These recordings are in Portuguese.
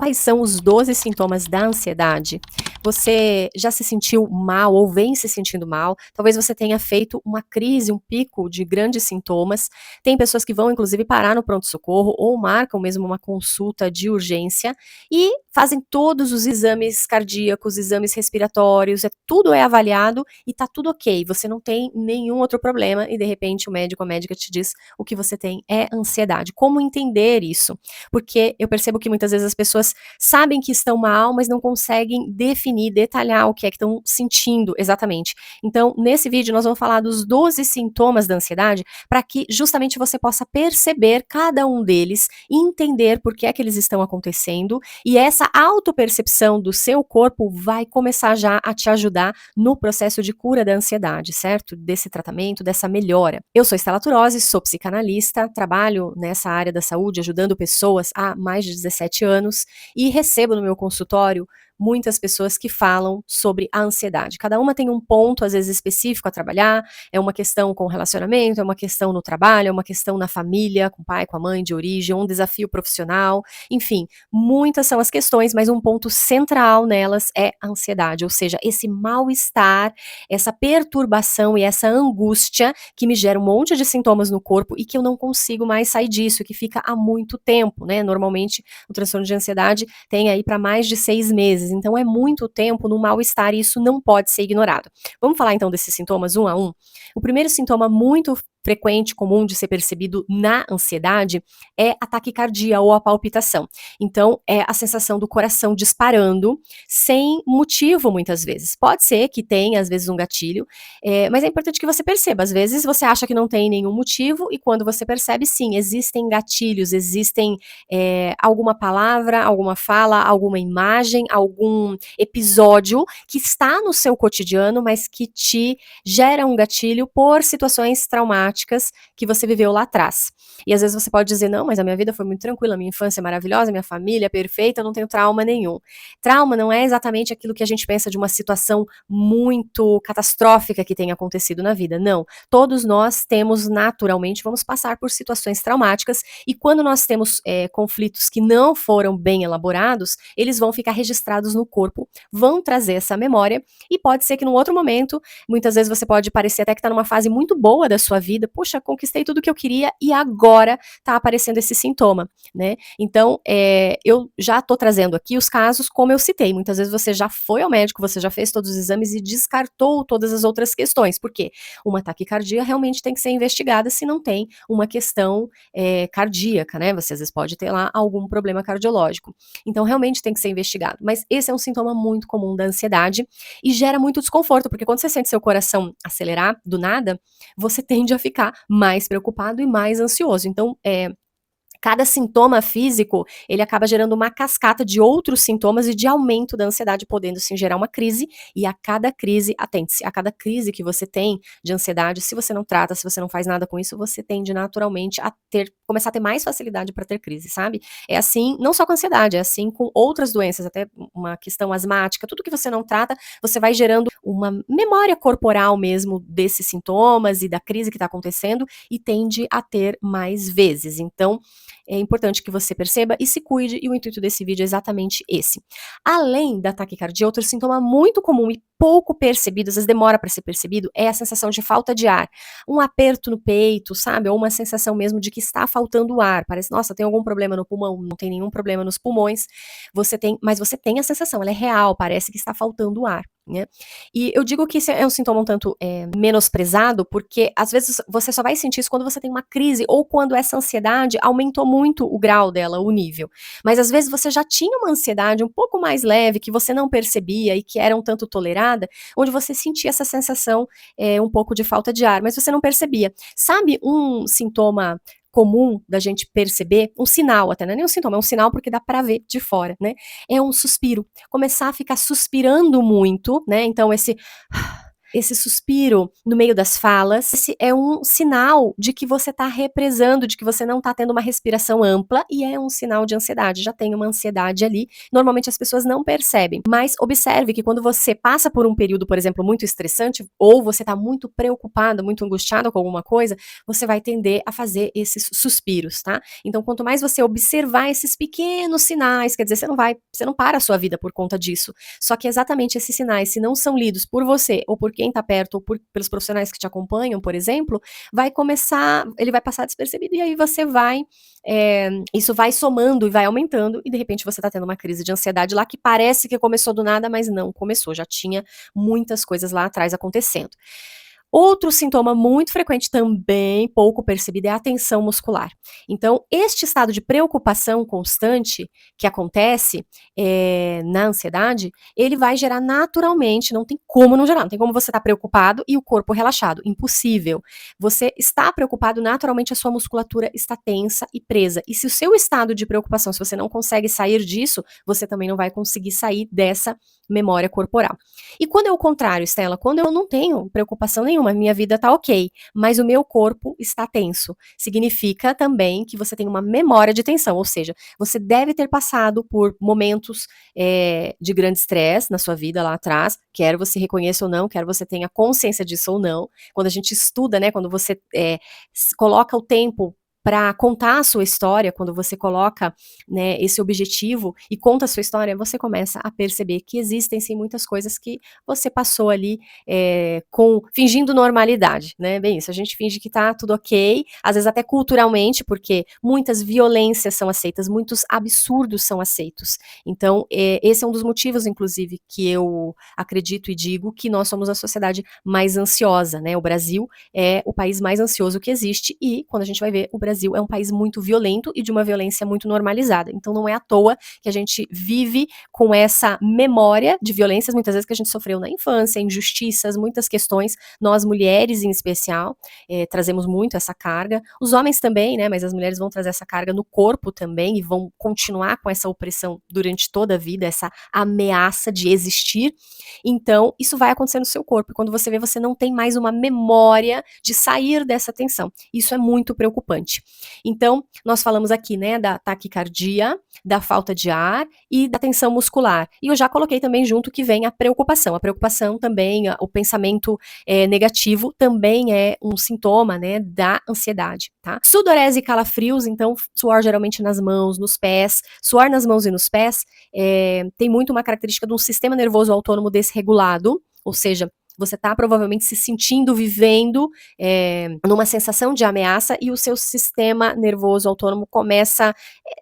quais são os 12 sintomas da ansiedade? Você já se sentiu mal ou vem se sentindo mal? Talvez você tenha feito uma crise, um pico de grandes sintomas. Tem pessoas que vão, inclusive, parar no pronto-socorro ou marcam mesmo uma consulta de urgência e fazem todos os exames cardíacos, exames respiratórios, tudo é avaliado e tá tudo ok. Você não tem nenhum outro problema e, de repente, o médico ou a médica te diz o que você tem é ansiedade. Como entender isso? Porque eu percebo que muitas vezes as pessoas sabem que estão mal, mas não conseguem definir, detalhar o que é que estão sentindo exatamente. Então, nesse vídeo, nós vamos falar dos 12 sintomas da ansiedade para que justamente você possa perceber cada um deles, entender por que é que eles estão acontecendo, e essa autopercepção do seu corpo vai começar já a te ajudar no processo de cura da ansiedade, certo? Desse tratamento, dessa melhora. Eu sou Estela Turozzi, sou psicanalista, trabalho nessa área da saúde ajudando pessoas há mais de 17 anos e recebo no meu consultório muitas pessoas que falam sobre a ansiedade. Cada uma tem um ponto, às vezes, específico a trabalhar, é uma questão com o relacionamento, é uma questão no trabalho, é uma questão na família, com o pai, com a mãe, de origem, um desafio profissional, enfim, muitas são as questões, mas um ponto central nelas é a ansiedade, ou seja, esse mal-estar, essa perturbação e essa angústia que me gera um monte de sintomas no corpo e que eu não consigo mais sair disso, que fica há muito tempo, né? Normalmente, o transtorno de ansiedade tem aí para mais de 6 meses, então é muito tempo no mal-estar e isso não pode ser ignorado. Vamos falar então desses sintomas um a um? O primeiro sintoma muito frequente, comum de ser percebido na ansiedade é a taquicardia ou a palpitação. Então, é a sensação do coração disparando sem motivo, muitas vezes. Pode ser que tenha, às vezes, um gatilho, mas é importante que você perceba. Às vezes, você acha que não tem nenhum motivo e quando você percebe, sim, existem gatilhos, existem alguma palavra, alguma fala, alguma imagem, algum episódio que está no seu cotidiano, mas que te gera um gatilho por situações traumáticas que você viveu lá atrás. E às vezes você pode dizer, não, mas a minha vida foi muito tranquila, minha infância é maravilhosa, minha família é perfeita, eu não tenho trauma nenhum. Trauma não é exatamente aquilo que a gente pensa de uma situação muito catastrófica que tenha acontecido na vida, não. Todos nós temos, naturalmente, vamos passar por situações traumáticas e quando nós temos conflitos que não foram bem elaborados, eles vão ficar registrados no corpo, vão trazer essa memória e pode ser que num outro momento, muitas vezes você pode parecer até que está numa fase muito boa da sua vida, puxa, conquistei tudo que eu queria e agora tá aparecendo esse sintoma, né? Então, eu já tô trazendo aqui os casos como eu citei, muitas vezes você já foi ao médico, você já fez todos os exames e descartou todas as outras questões, porque uma taquicardia realmente tem que ser investigada se não tem uma questão cardíaca, né? Você às vezes pode ter lá algum problema cardiológico. Então, realmente tem que ser investigado. Mas esse é um sintoma muito comum da ansiedade e gera muito desconforto, porque quando você sente seu coração acelerar do nada, você tende a ficar mais preocupado e mais ansioso. Então, cada sintoma físico, ele acaba gerando uma cascata de outros sintomas e de aumento da ansiedade, podendo sim gerar uma crise, e a cada crise, atente-se, a cada crise que você tem de ansiedade, se você não trata, se você não faz nada com isso, você tende naturalmente a começar a ter mais facilidade para ter crise, sabe? É assim, não só com ansiedade, é assim com outras doenças, até uma questão asmática, tudo que você não trata, você vai gerando uma memória corporal mesmo desses sintomas e da crise que está acontecendo e tende a ter mais vezes. Então, é importante que você perceba e se cuide, e o intuito desse vídeo é exatamente esse. Além da taquicardia, outro sintoma muito comum e pouco percebido, às vezes demora para ser percebido, é a sensação de falta de ar. Um aperto no peito, sabe? Ou uma sensação mesmo de que está faltando ar. Parece, nossa, tem algum problema no pulmão? Não tem nenhum problema nos pulmões. Mas você tem a sensação, ela é real, parece que está faltando ar. Né? E eu digo que esse é um sintoma um tanto menosprezado, porque às vezes você só vai sentir isso quando você tem uma crise ou quando essa ansiedade aumentou muito o grau dela, o nível. Mas às vezes você já tinha uma ansiedade um pouco mais leve, que você não percebia e que era um tanto tolerada, onde você sentia essa sensação um pouco de falta de ar, mas você não percebia. Sabe um sintoma comum da gente perceber, um sinal até, não é nem um sintoma, é um sinal porque dá pra ver de fora, né? É um suspiro. Começar a ficar suspirando muito, né? Então esse esse suspiro no meio das falas, esse é um sinal de que você está represando, de que você não está tendo uma respiração ampla e é um sinal de ansiedade, já tem uma ansiedade ali. Normalmente as pessoas não percebem, mas observe que quando você passa por um período, por exemplo, muito estressante, ou você está muito preocupado, muito angustiado com alguma coisa, você vai tender a fazer esses suspiros, tá? Então, quanto mais você observar esses pequenos sinais, quer dizer, você não para a sua vida por conta disso. Só que exatamente esses sinais, se não são lidos por você, ou por quem está perto, ou pelos profissionais que te acompanham, por exemplo, ele vai passar despercebido, e aí você vai, isso vai somando e vai aumentando, e de repente você está tendo uma crise de ansiedade lá que parece que começou do nada, mas não começou, já tinha muitas coisas lá atrás acontecendo. Outro sintoma muito frequente, também pouco percebido, é a tensão muscular. Então, este estado de preocupação constante que acontece na ansiedade, ele vai gerar naturalmente, não tem como não gerar, não tem como você estar preocupado e o corpo relaxado, impossível. Você está preocupado, naturalmente a sua musculatura está tensa e presa. E se o seu estado de preocupação, se você não consegue sair disso, você também não vai conseguir sair dessa memória corporal. E quando é o contrário, Stella, quando eu não tenho preocupação nenhuma, minha vida tá ok, mas o meu corpo está tenso, significa também que você tem uma memória de tensão, ou seja, você deve ter passado por momentos de grande estresse na sua vida lá atrás, quer você reconheça ou não, quer você tenha consciência disso ou não. Quando a gente estuda, né, quando você coloca o tempo para contar a sua história, quando você coloca, né, esse objetivo e conta a sua história, você começa a perceber que existem sim muitas coisas que você passou ali fingindo normalidade, né? Bem, isso a gente finge que tá tudo ok, às vezes até culturalmente, porque muitas violências são aceitas, muitos absurdos são aceitos. Então, esse é um dos motivos, inclusive, que eu acredito e digo que nós somos a sociedade mais ansiosa, né? O Brasil é o país mais ansioso que existe e, quando a gente vai ver, o Brasil é um país muito violento e de uma violência muito normalizada. Então, não é à toa que a gente vive com essa memória de violências, muitas vezes que a gente sofreu na infância, injustiças, muitas questões. Nós, mulheres em especial, trazemos muito essa carga. Os homens também, né? Mas as mulheres vão trazer essa carga no corpo também e vão continuar com essa opressão durante toda a vida, essa ameaça de existir. Então, isso vai acontecer no seu corpo. E quando você vê, você não tem mais uma memória de sair dessa tensão. Isso é muito preocupante. Então, nós falamos aqui, né, da taquicardia, da falta de ar e da tensão muscular. E eu já coloquei também junto que vem a preocupação. A preocupação também, o pensamento negativo também é um sintoma, né, da ansiedade, tá? Sudorese e calafrios, então, suor geralmente nas mãos, nos pés. Suor nas mãos e nos pés tem muito uma característica de um sistema nervoso autônomo desregulado, ou seja, você está provavelmente se sentindo, vivendo numa sensação de ameaça e o seu sistema nervoso autônomo começa,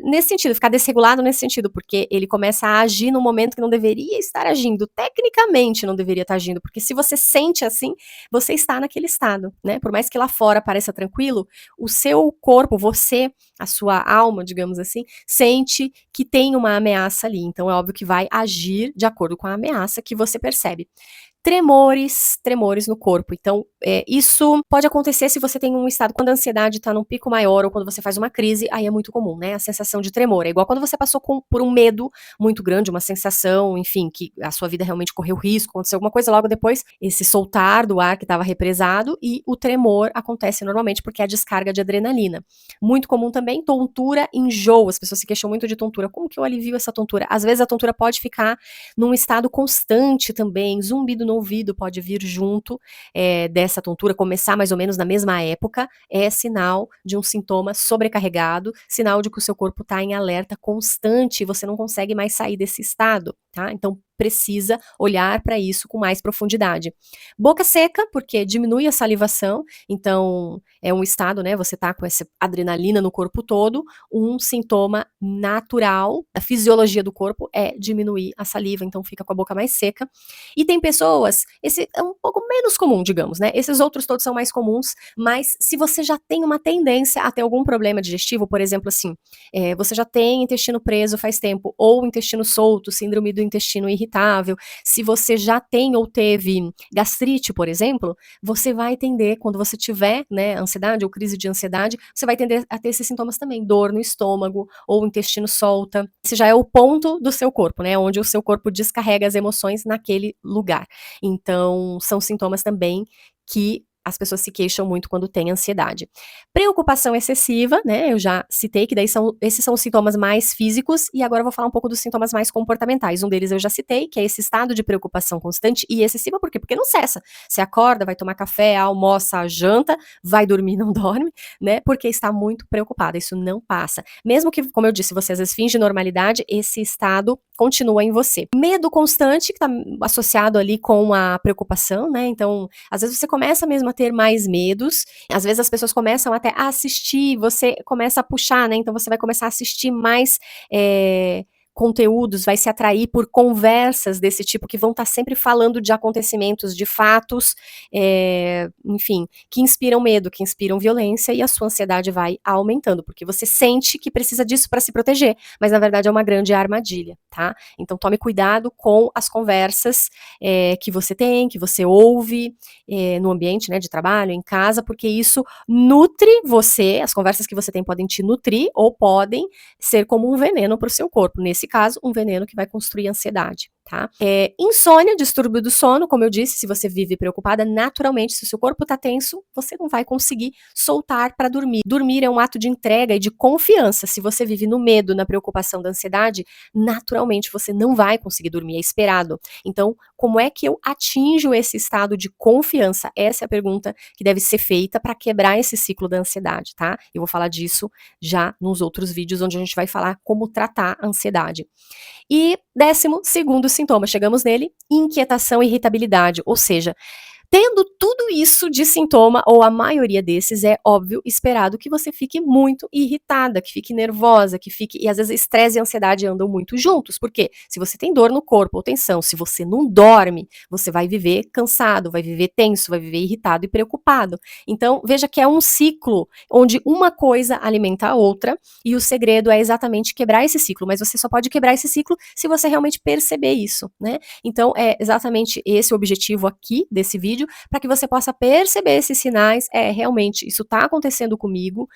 nesse sentido, ficar desregulado nesse sentido, porque ele começa a agir no momento que não deveria estar agindo, tecnicamente não deveria estar agindo, porque se você sente assim, você está naquele estado, né? Por mais que lá fora pareça tranquilo, o seu corpo, você, a sua alma, digamos assim, sente que tem uma ameaça ali, então é óbvio que vai agir de acordo com a ameaça que você percebe. Tremores no corpo. Então, isso pode acontecer se você tem um estado, quando a ansiedade está num pico maior ou quando você faz uma crise, aí é muito comum, né? A sensação de tremor. É igual quando você passou por um medo muito grande, uma sensação, enfim, que a sua vida realmente correu risco, aconteceu alguma coisa, logo depois, esse soltar do ar que estava represado e o tremor acontece normalmente porque é a descarga de adrenalina. Muito comum também, tontura, enjoo. As pessoas se queixam muito de tontura. Como que eu alivio essa tontura? Às vezes a tontura pode ficar num estado constante também, zumbido no ouvido pode vir junto dessa tontura, começar mais ou menos na mesma época, é sinal de um sintoma sobrecarregado, sinal de que o seu corpo está em alerta constante e você não consegue mais sair desse estado, tá? Então, precisa olhar para isso com mais profundidade. Boca seca, porque diminui a salivação, então é um estado, né, você tá com essa adrenalina no corpo todo, um sintoma natural da fisiologia do corpo é diminuir a saliva, então fica com a boca mais seca. E tem pessoas, esse é um pouco menos comum, digamos, né, esses outros todos são mais comuns, mas se você já tem uma tendência a ter algum problema digestivo, por exemplo, assim, você já tem intestino preso faz tempo, ou intestino solto, síndrome do intestino irritável, se você já tem ou teve gastrite, por exemplo, você vai tender, quando você tiver, né, ansiedade ou crise de ansiedade, você vai tender a ter esses sintomas também, dor no estômago ou o intestino solta. Esse já é o ponto do seu corpo, né, onde o seu corpo descarrega as emoções naquele lugar. Então, são sintomas também que as pessoas se queixam muito quando têm ansiedade. Preocupação excessiva, né, eu já citei que daí esses são os sintomas mais físicos, e agora eu vou falar um pouco dos sintomas mais comportamentais. Um deles eu já citei, que é esse estado de preocupação constante e excessiva, por quê? Porque não cessa. Você acorda, vai tomar café, almoça, janta, vai dormir, não dorme, né, porque está muito preocupada, isso não passa. Mesmo que, como eu disse, você às vezes finge normalidade, esse estado continua em você. Medo constante, que está associado ali com a preocupação, né, então, às vezes você começa mesmo a ter mais medos, às vezes as pessoas começam até a assistir, você começa a puxar, né, então você vai começar a assistir mais conteúdos, vai se atrair por conversas desse tipo, que vão estar sempre falando de acontecimentos, de fatos, enfim, que inspiram medo, que inspiram violência, e a sua ansiedade vai aumentando, porque você sente que precisa disso para se proteger, mas na verdade é uma grande armadilha, tá? Então tome cuidado com as conversas que você tem, que você ouve no ambiente, né, de trabalho, em casa, porque isso nutre você, as conversas que você tem podem te nutrir ou podem ser como um veneno para o seu corpo. Nesse caso, um veneno que vai construir ansiedade, tá? Insônia, distúrbio do sono, como eu disse, se você vive preocupada, naturalmente, se o seu corpo tá tenso, você não vai conseguir soltar para dormir. Dormir é um ato de entrega e de confiança. Se você vive no medo, na preocupação, da ansiedade, naturalmente você não vai conseguir dormir, é esperado. Então, como é que eu atinjo esse estado de confiança? Essa é a pergunta que deve ser feita para quebrar esse ciclo da ansiedade, tá? Eu vou falar disso já nos outros vídeos, onde a gente vai falar como tratar a ansiedade. E 12º sintoma, chegamos nele, inquietação e irritabilidade, ou seja, tendo tudo isso de sintoma, ou a maioria desses, é óbvio, esperado que você fique muito irritada, que fique nervosa, que fique... E às vezes estresse e ansiedade andam muito juntos, porque se você tem dor no corpo ou tensão, se você não dorme, você vai viver cansado, vai viver tenso, vai viver irritado e preocupado. Então, veja que é um ciclo onde uma coisa alimenta a outra, e o segredo é exatamente quebrar esse ciclo, mas você só pode quebrar esse ciclo se você realmente perceber isso, né? Então, é exatamente esse o objetivo aqui desse vídeo, para que você possa perceber esses sinais, realmente, isso está acontecendo comigo.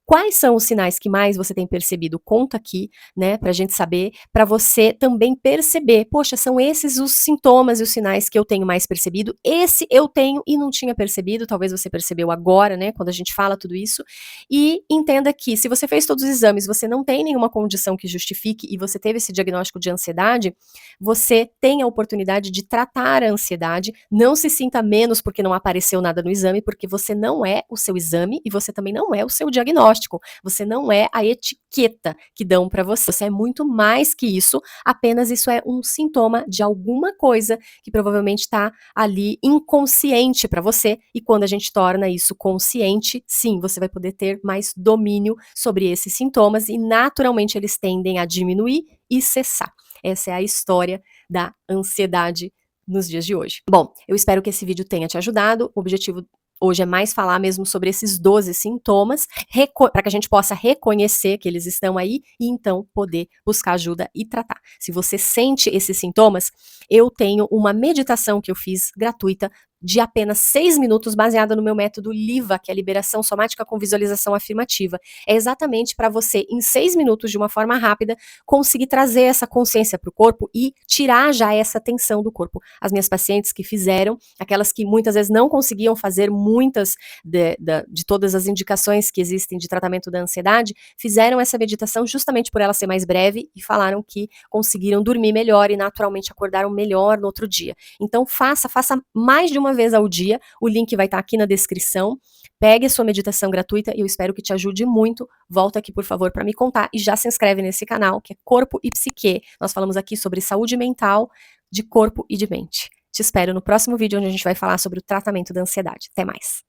Quais são os sinais que mais você tem percebido? Conta aqui, né, pra gente saber, para você também perceber, poxa, são esses os sintomas e os sinais que eu tenho mais percebido, esse eu tenho e não tinha percebido, talvez você percebeu agora, né, quando a gente fala tudo isso, e entenda que se você fez todos os exames, você não tem nenhuma condição que justifique e você teve esse diagnóstico de ansiedade, você tem a oportunidade de tratar a ansiedade, não se sinta menos porque não apareceu nada no exame, porque você não é o seu exame e você também não é o seu diagnóstico, você não é a etiqueta que dão para você, você é muito mais que isso, apenas isso é um sintoma de alguma coisa que provavelmente está ali inconsciente para você, e quando a gente torna isso consciente, sim, você vai poder ter mais domínio sobre esses sintomas e naturalmente eles tendem a diminuir e cessar. Essa é a história da ansiedade nos dias de hoje. Bom, eu espero que esse vídeo tenha te ajudado. O objetivo hoje é mais falar mesmo sobre esses 12 sintomas, para que a gente possa reconhecer que eles estão aí e então poder buscar ajuda e tratar. Se você sente esses sintomas, eu tenho uma meditação que eu fiz gratuita de apenas 6 minutos, baseada no meu método LIVA, que é a liberação somática com visualização afirmativa. É exatamente para você, em 6 minutos, de uma forma rápida, conseguir trazer essa consciência para o corpo e tirar já essa tensão do corpo. As minhas pacientes que fizeram, aquelas que muitas vezes não conseguiam fazer muitas de todas as indicações que existem de tratamento da ansiedade, fizeram essa meditação justamente por ela ser mais breve e falaram que conseguiram dormir melhor e naturalmente acordaram melhor no outro dia. Então faça mais de uma vez ao dia, o link vai estar aqui na descrição, pegue a sua meditação gratuita e eu espero que te ajude muito, volta aqui por favor para me contar e já se inscreve nesse canal que é Corpo e Psique, nós falamos aqui sobre saúde mental, de corpo e de mente. Te espero no próximo vídeo onde a gente vai falar sobre o tratamento da ansiedade. Até mais!